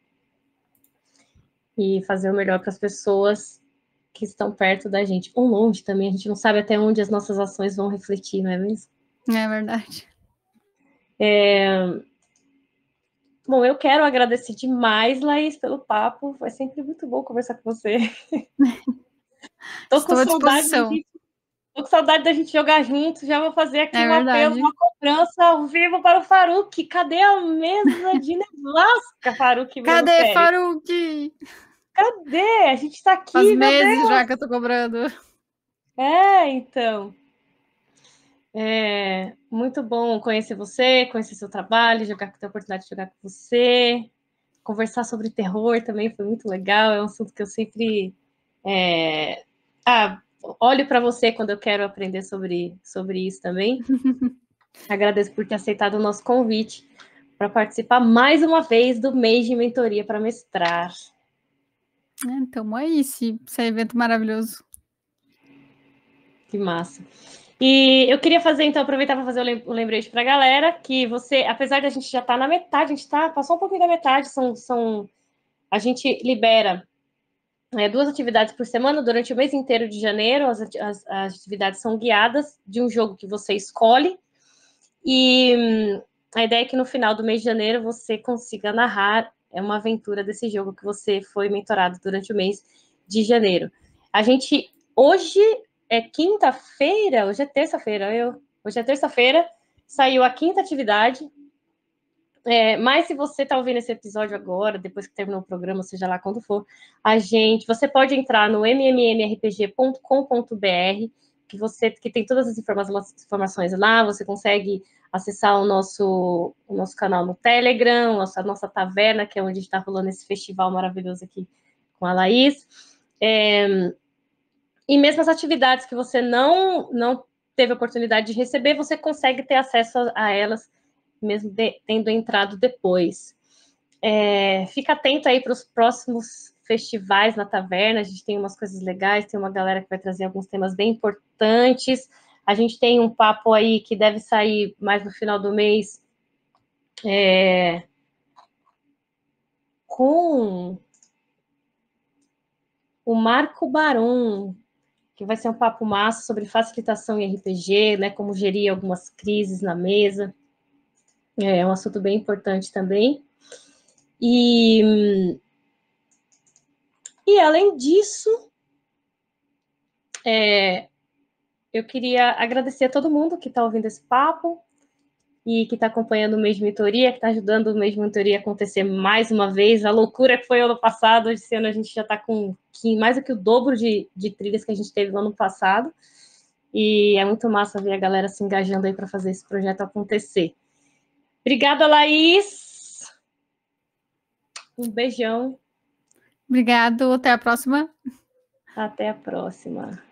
e fazer o melhor para as pessoas que estão perto da gente, ou longe também. A gente não sabe até onde as nossas ações vão refletir, não é mesmo? É verdade. Bom, eu quero agradecer demais, Laís, pelo papo. Foi sempre muito bom conversar com você. Tô com Estou à saudade da disposição. gente, tô com saudade da gente jogar junto. Já vou fazer aqui É um apelo, verdade. uma cobrança ao vivo para o Faruk. Cadê a mesa de nevasca, Faruk Bruno Cadê Pérez? Faruk? Cadê? A gente está Faz aqui, meu meses Deus! já que eu tô cobrando. Então. Muito bom conhecer você, conhecer seu trabalho, ter a oportunidade de jogar com você. conversar sobre terror também foi muito legal, é um assunto que eu sempre olho para você quando eu quero aprender sobre isso também. Agradeço por ter aceitado o nosso convite para participar mais uma vez do mês de mentoria para mestrar. Então, é isso, esse evento maravilhoso. Que massa. E eu queria fazer, então, aproveitar para fazer um lembrete para a galera, que você, apesar de a gente já estar na metade, a gente passou um pouquinho da metade, a gente libera 2 atividades por semana durante o mês inteiro de janeiro, as atividades são guiadas de um jogo que você escolhe, e a ideia é que no final do mês de janeiro você consiga narrar uma aventura desse jogo que você foi mentorado durante o mês de janeiro. A gente, hoje é quinta-feira, hoje é terça-feira, saiu a 5ª atividade, mas se você está ouvindo esse episódio agora, depois que terminou o programa, seja lá quando for, você pode entrar no mmmrpg.com.br, que tem todas as informações lá, você consegue acessar o nosso canal no Telegram, a nossa taverna, que é onde está rolando esse festival maravilhoso aqui com a Laís. E mesmo as atividades que você não teve oportunidade de receber, você consegue ter acesso a elas, mesmo tendo entrado depois. Fica atento aí para os próximos festivais na taverna, a gente tem umas coisas legais, tem uma galera que vai trazer alguns temas bem importantes, a gente tem um papo aí que deve sair mais no final do mês, com o Marco Baron, que vai ser um papo massa sobre facilitação em RPG, né, como gerir algumas crises na mesa. É um assunto bem importante também. E além disso, eu queria agradecer a todo mundo que está ouvindo esse papo e que está acompanhando o mês de mentoria, que está ajudando o mês de mentoria a acontecer mais uma vez. A loucura que foi ano passado, esse ano a gente já está com mais do que o dobro de trilhas que a gente teve no ano passado. E é muito massa ver a galera se engajando aí para fazer esse projeto acontecer. Obrigada, Laís. Um beijão. Obrigado, até a próxima. Até a próxima.